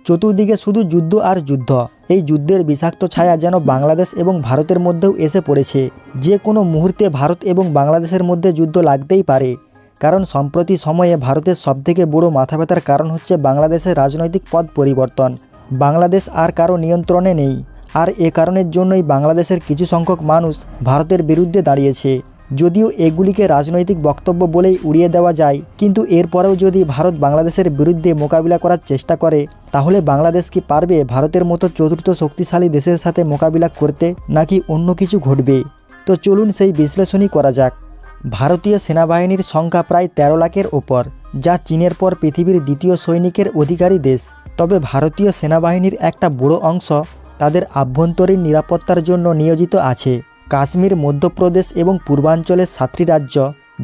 চতুর্দিকে শুধু যুদ্ধ আর যুদ্ধ। এই যুদ্ধের বিষাক্ত ছায়া যেন বাংলাদেশ এবং ভারতের মধ্যেও এসে পড়েছে। যে কোনো মুহূর্তে ভারত এবং বাংলাদেশের মধ্যে যুদ্ধ লাগতেই পারে, কারণ সম্প্রতি সময়ে ভারতের সবথেকে বড় মাথাব্যথার কারণ হচ্ছে বাংলাদেশের রাজনৈতিক পথ পরিবর্তন। বাংলাদেশ আর কারো নিয়ন্ত্রণে নেই, আর এ কারণের জন্যই বাংলাদেশের কিছু সংখ্যক মানুষ ভারতের বিরুদ্ধে দাঁড়িয়েছে। যদিও এগুলিকে রাজনৈতিক বক্তব্য বলেই উড়িয়ে দেওয়া যায়, কিন্তু এরপরেও যদি ভারত বাংলাদেশের বিরুদ্ধে মোকাবিলা করার চেষ্টা করে, তাহলে বাংলাদেশ কি পারবে ভারতের মতো চতুর্থ শক্তিশালী দেশের সাথে মোকাবিলা করতে, নাকি অন্য কিছু ঘটবে? তো চলুন সেই বিশ্লেষণই করা যাক। ভারতীয় সেনাবাহিনীর সংখ্যা প্রায় 13 লাখের ওপর, যা চীনের পর পৃথিবীর দ্বিতীয় সৈনিকের অধিকারী দেশ। তবে ভারতীয় সেনাবাহিনীর একটা বড় অংশ তাদের আভ্যন্তরীণ নিরাপত্তার জন্য নিয়োজিত আছে। কাশ্মীর, মধ্যপ্রদেশ এবং পূর্বাঞ্চলের 7টি রাজ্য,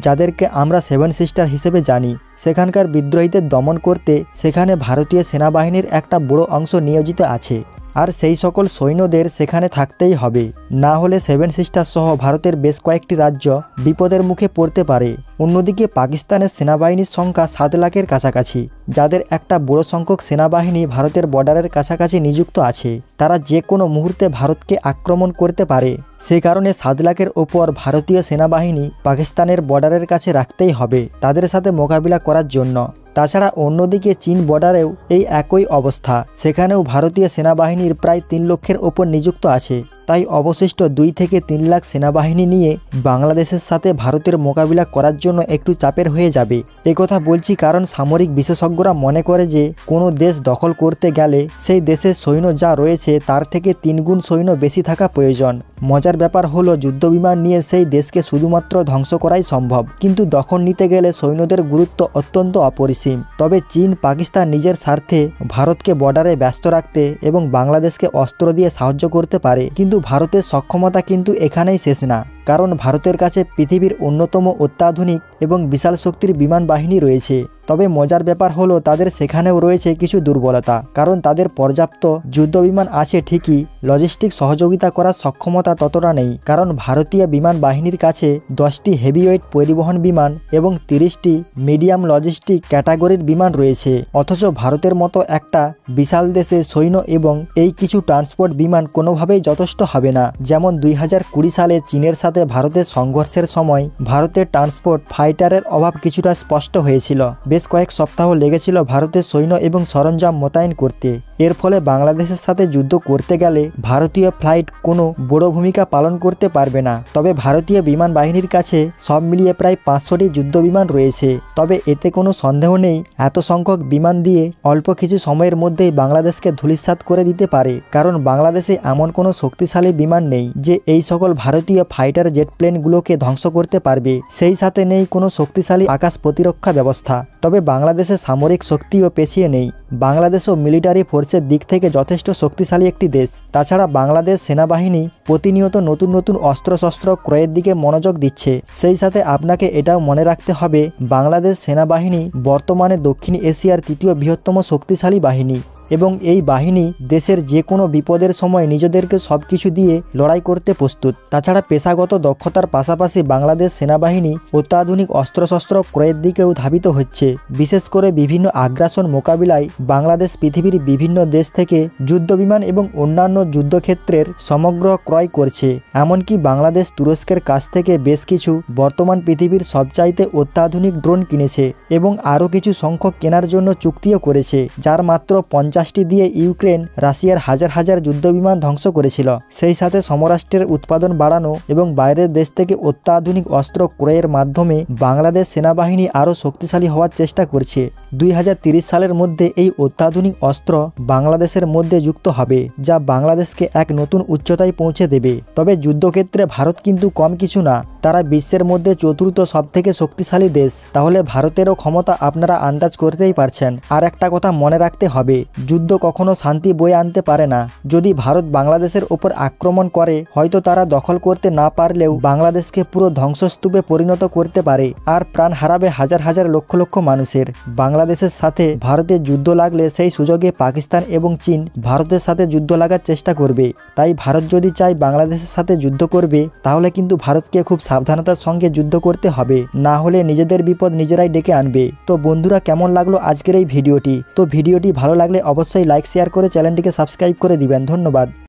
যাদেরকে আমরা 7 সিস্টার হিসেবে জানি, সেখানকার বিদ্রোহীদের দমন করতে সেখানে ভারতীয় সেনাবাহিনীর একটা বড় অংশ নিয়োজিত আছে। আর সেই সকল সৈন্যদের সেখানে থাকতেই হবে, না হলে 7 সিস্টার সহ ভারতের বেশ কয়েকটি রাজ্য বিপদের মুখে পড়তে পারে। অন্যদিকে পাকিস্তানের সেনাবাহিনীর সংখ্যা 7 লাখের কাছাকাছি, যাদের একটা বড় সংখ্যক সেনাবাহিনী ভারতের বর্ডারের কাছাকাছি নিযুক্ত আছে। তারা যে কোনো মুহূর্তে ভারতকে আক্রমণ করতে পারে। সে কারণে 7 লাখের ওপর ভারতীয় সেনাবাহিনী পাকিস্তানের বর্ডারের কাছে রাখতেই হবে তাদের সাথে মোকাবিলা করার জন্য। তাছাড়া অন্যদিকে চীন বর্ডারেও এই একই অবস্থা, সেখানেও ভারতীয় সেনাবাহিনীর প্রায় 3 লক্ষের ওপর নিযুক্ত আছে। তাই অবশিষ্ট 2 থেকে 3 লাখ সেনাবাহিনী নিয়ে বাংলাদেশের সাথে ভারতের মোকাবিলা করার জন্য একটু চাপের হয়ে যাবে। একথা বলছি কারণ সামরিক বিশেষজ্ঞরা মনে করে যে কোনো দেশ দখল করতে গেলে সেই দেশের সৈন্য যা রয়েছে তার থেকে 3 গুণ সৈন্য বেশি থাকা প্রয়োজন। মজার ব্যাপার হলো, যুদ্ধবিমান নিয়ে সেই দেশকে শুধুমাত্র ধ্বংস করাই সম্ভব, কিন্তু দখল নিতে গেলে সৈন্যদের গুরুত্ব অত্যন্ত অপরিসীম। তবে চীন, পাকিস্তান নিজের স্বার্থে ভারতকে বর্ডারে ব্যস্ত রাখতে এবং বাংলাদেশকে অস্ত্র দিয়ে সাহায্য করতে পারে, কিন্তু ভারতের সক্ষমতা কিন্তু এখানেই শেষ না। কারণ ভারতের কাছে পৃথিবীর অন্যতম অত্যাধুনিক এবং বিশাল শক্তির বিমান বাহিনী রয়েছে। তবে মজার ব্যাপার হলো, তাদের সেখানেও রয়েছে কিছু দুর্বলতা। কারণ তাদের পর্যাপ্ত যুদ্ধবিমান আছে ঠিকই, লজিস্টিক সহযোগিতা করার সক্ষমতা ততটা নেই। কারণ ভারতীয় বিমান বাহিনীর কাছে 10টি হেভিওয়েট পরিবহন বিমান এবং 30টি মিডিয়াম লজিস্টিক ক্যাটাগরির বিমান রয়েছে। অথচ ভারতের মতো একটা বিশাল দেশে সৈন্য এবং এই কিছু ট্রান্সপোর্ট বিমান কোনোভাবেই যথেষ্ট হবে না। যেমন 2020 সালে চীনের সাথে ভারতের সংঘর্ষের সময় ভারতের ট্রান্সপোর্ট ফাইটারের অভাব কিছুটা স্পষ্ট হয়েছিল। বেশ কয়েক সপ্তাহ লেগেছিল ভারতের সৈন্য এবং সরঞ্জাম মোতায়েন করতে। এর ফলে বাংলাদেশের সাথে যুদ্ধ করতে গেলে ভারতীয় ফ্লাইট কোনো বড় ভূমিকা পালন করতে পারবে না। তবে ভারতীয় বিমান বাহিনীর কাছে সব মিলিয়ে প্রায় 500টি যুদ্ধ বিমান রয়েছে। তবে এতে কোনো সন্দেহ নেই, এত সংখ্যক বিমান দিয়ে অল্প কিছু সময়ের মধ্যেই বাংলাদেশকে ধূলিসাৎ করে দিতে পারে। কারণ বাংলাদেশে এমন কোনো শক্তিশালী বিমান নেই যে এই সকল ভারতীয় ফাইটার জেট প্লেনগুলোকে ধ্বংস করতে পারবে। সেই সাথে নেই কোনো শক্তিশালী আকাশ প্রতিরক্ষা ব্যবস্থা। তবে বাংলাদেশের সামরিক শক্তিও পেছিয়ে নেই। বাংলাদেশও মিলিটারি ফোর্সের দিক থেকে যথেষ্ট শক্তিশালী একটি দেশ। তাছাড়া বাংলাদেশ সেনাবাহিনী প্রতিনিয়ত নতুন নতুন অস্ত্রশস্ত্র ক্রয়ের দিকে মনোযোগ দিচ্ছে। সেই সাথে আপনাকে এটাও মনে রাখতে হবে, বাংলাদেশ সেনাবাহিনী বর্তমানে দক্ষিণ এশিয়ার 3য় বৃহত্তম শক্তিশালী বাহিনী এবং এই বাহিনী দেশের যে কোনো বিপদের সময় নিজেদেরকে সব কিছু দিয়ে লড়াই করতে প্রস্তুত। তাছাড়া পেশাগত দক্ষতার পাশাপাশি বাংলাদেশ সেনাবাহিনী অত্যাধুনিক অস্ত্রশস্ত্র ক্রয়ের দিকেও ধাবিত হচ্ছে। বিশেষ করে বিভিন্ন আগ্রাসন মোকাবিলায় বাংলাদেশ পৃথিবীর বিভিন্ন দেশ থেকে যুদ্ধবিমান এবং অন্যান্য যুদ্ধক্ষেত্রের সমগ্র ক্রয় করছে। এমনকি বাংলাদেশ তুরস্কের কাছ থেকে বেশ কিছু বর্তমান পৃথিবীর সবচাইতে অত্যাধুনিক ড্রোন কিনেছে এবং আরও কিছু সংখ্যক কেনার জন্য চুক্তিও করেছে, যার মাত্র 50টি দিয়ে ইউক্রেন রাশিয়ার হাজার হাজার যুদ্ধবিমান ধ্বংস করেছিল। সেই সাথে সমরাষ্ট্রের উৎপাদন বাড়ানো এবং বাইরের দেশ থেকে অত্যাধুনিক অস্ত্র ক্রয়ের মাধ্যমে বাংলাদেশ সেনাবাহিনী আরও শক্তিশালী হওয়ার চেষ্টা করছে। 2030 সালের মধ্যে এই অত্যাধুনিক অস্ত্র বাংলাদেশের মধ্যে যুক্ত হবে, যা বাংলাদেশকে এক নতুন উচ্চতায় পৌঁছে দেবে। তবে যুদ্ধক্ষেত্রে ভারত কিন্তু কম কিছু না, তারা বিশ্বের মধ্যে 4র্থ সবথেকে শক্তিশালী দেশ। তাহলে ভারতেরও ক্ষমতা আপনারা আন্দাজ করতেই পারছেন। আর একটা কথা মনে রাখতে হবে, যুদ্ধ কখনো শান্তি বয়ে আনতে পারে না। যদি ভারত বাংলাদেশের ওপর আক্রমণ করে, হয়তো তারা দখল করতে না পারলেও বাংলাদেশকে পুরো ধ্বংসস্তূপে পরিণত করতে পারে আর প্রাণ হারাবে হাজার হাজার লক্ষ লক্ষ মানুষের। বাংলাদেশের সাথে ভারতের যুদ্ধ লাগলে সেই সুযোগে পাকিস্তান এবং চীন ভারতের সাথে যুদ্ধ লাগার চেষ্টা করবে। তাই ভারত যদি চায় বাংলাদেশের সাথে যুদ্ধ করবে, তাহলে কিন্তু ভারতকে খুব সাবধানতার সঙ্গে যুদ্ধ করতে হবে, না হলে নিজেদের বিপদ নিজেরাই ডেকে আনবে। তো বন্ধুরা, কেমন লাগলো আজকের এই ভিডিওটি? তো ভিডিওটি ভালো লাগলে অবশ্যই লাইক শেয়ার করে চ্যানেলটিকে সাবস্ক্রাইব করে দিবেন। ধন্যবাদ।